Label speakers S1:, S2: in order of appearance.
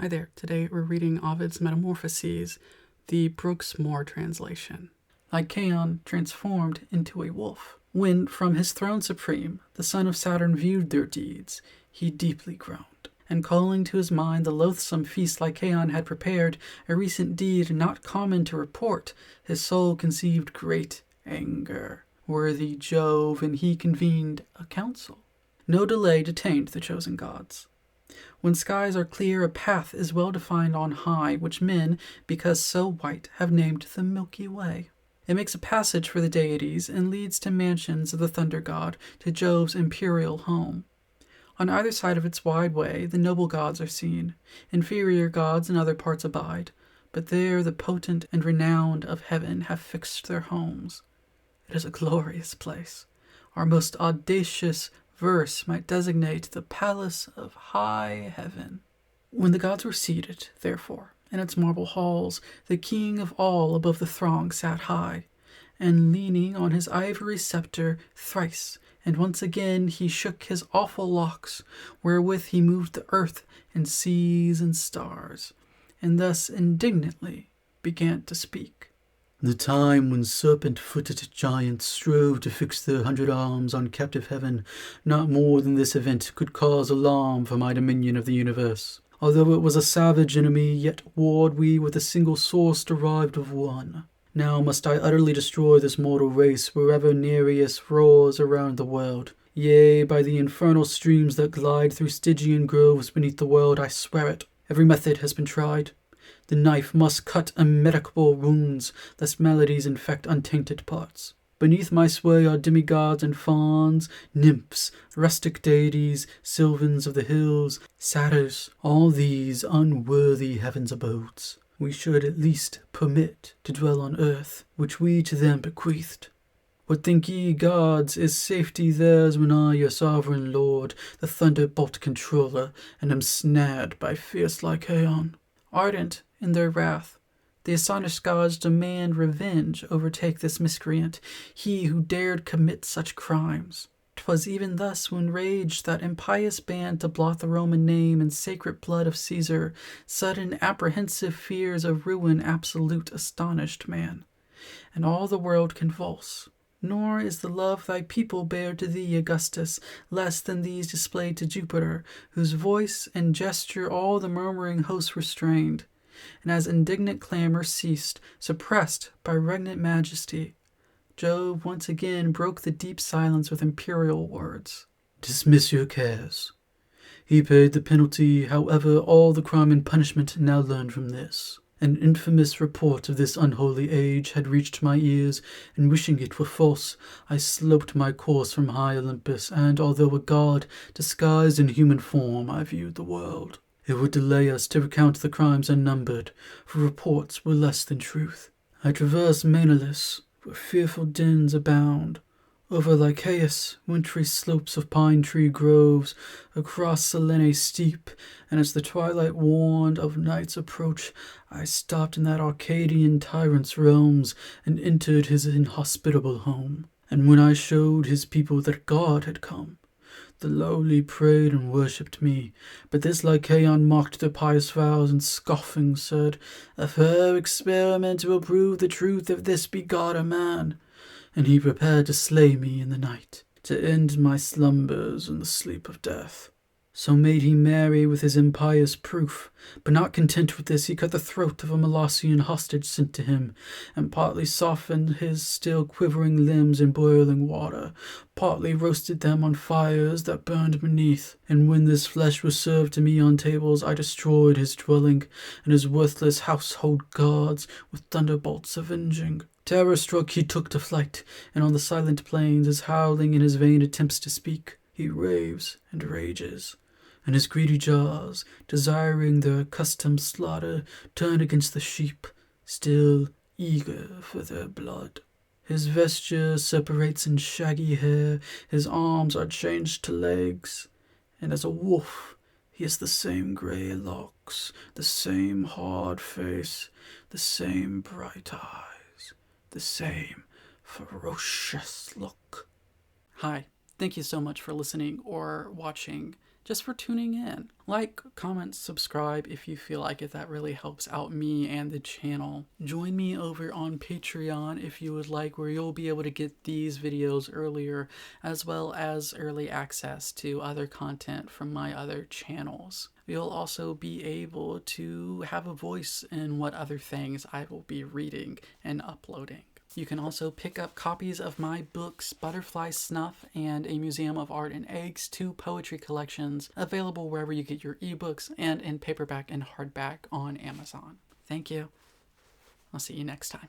S1: Hi there, today we're reading Ovid's Metamorphoses, the Brooks Moore translation. Lycaon transformed into a wolf. When from his throne supreme the son of Saturn viewed their deeds, he deeply groaned, and calling to his mind the loathsome feast Lycaon had prepared, a recent deed not common to report, his soul conceived great anger. Worthy Jove, and he convened a council. No delay detained the chosen gods. When skies are clear, a path is well defined on high, which men, because so white, have named the Milky Way. It makes a passage for the deities and leads to mansions of the thunder god, to Jove's imperial home. On either side of its wide way, the noble gods are seen. Inferior gods in other parts abide, but there the potent and renowned of heaven have fixed their homes. It is a glorious place. Our most audacious verse might designate the palace of high heaven. When the gods were seated, therefore, in its marble halls, the king of all above the throng sat high, and leaning on his ivory scepter thrice and once again he shook his awful locks, wherewith he moved the earth and seas and stars, and thus indignantly began to speak.
S2: The time when serpent-footed giants strove to fix their 100 arms on captive heaven, not more than this event could cause alarm for my dominion of the universe. Although it was a savage enemy, yet warred we with a single source derived of one. Now must I utterly destroy this mortal race wherever Nereus roars around the world. Yea, by the infernal streams that glide through Stygian groves beneath the world, I swear it. Every method has been tried. The knife must cut immedicable wounds, lest maladies infect untainted parts. Beneath my sway are demigods and fauns, nymphs, rustic deities, sylvans of the hills, satyrs, all these unworthy heaven's abodes. We should at least permit to dwell on earth, which we to them bequeathed. What think ye, gods, is safety theirs when I, your sovereign lord, the thunderbolt controller, and am snared by fierce Lycaon?
S1: Ardent in their wrath, the astonished gods demand revenge overtake this miscreant, he who dared commit such crimes. 'Twas even thus when raged that impious band to blot the Roman name and sacred blood of Caesar, sudden apprehensive fears of ruin absolute astonished man, and all the world convulse. Nor is the love thy people bear to thee, Augustus, less than these displayed to Jupiter, whose voice and gesture all the murmuring host restrained. And as indignant clamor ceased, suppressed by regnant majesty, Jove once again broke the deep silence with imperial words.
S2: Dismiss your cares. He paid the penalty, however, all the crime and punishment now learned from this. An infamous report of this unholy age had reached my ears, and wishing it were false, I sloped my course from high Olympus, and, although a god, disguised in human form, I viewed the world. It would delay us to recount the crimes unnumbered, for reports were less than truth. I traversed Menelaus, where fearful dens abound, over Lycaeus, wintry slopes of pine-tree groves, across Selene steep, and as the twilight warned of night's approach, I stopped in that Arcadian tyrant's realms, and entered his inhospitable home. And when I showed his people that God had come, the lowly prayed and worshipped me, but this Lycaon mocked their pious vows, and scoffing said, "A fair experiment will prove the truth if this be God or man." And he prepared to slay me in the night, to end my slumbers in the sleep of death. So made he merry with his impious proof, but not content with this, he cut the throat of a Molossian hostage sent to him, and partly softened his still quivering limbs in boiling water, partly roasted them on fires that burned beneath. And when this flesh was served to me on tables, I destroyed his dwelling, and his worthless household gods with thunderbolts avenging. Terror-struck he took to flight, and on the silent plains is howling in his vain attempts to speak. He raves and rages, and his greedy jaws, desiring their accustomed slaughter, turn against the sheep, still eager for their blood. His vesture separates in shaggy hair, his arms are changed to legs, and as a wolf he has the same grey locks, the same hard face, the same bright eyes, the same ferocious look.
S1: Hi, thank you so much for listening or watching just for tuning in. Like, comment, subscribe if you feel like it. That really helps out me and the channel. Join me over on Patreon if you would like, where you'll be able to get these videos earlier, as well as early access to other content from my other channels. You'll also be able to have a voice in what other things I will be reading and uploading. You can also pick up copies of my books, Butterfly Snuff and A Museum of Art and Eggs, 2 poetry collections, available wherever you get your ebooks and in paperback and hardback on Amazon. Thank you. I'll see you next time.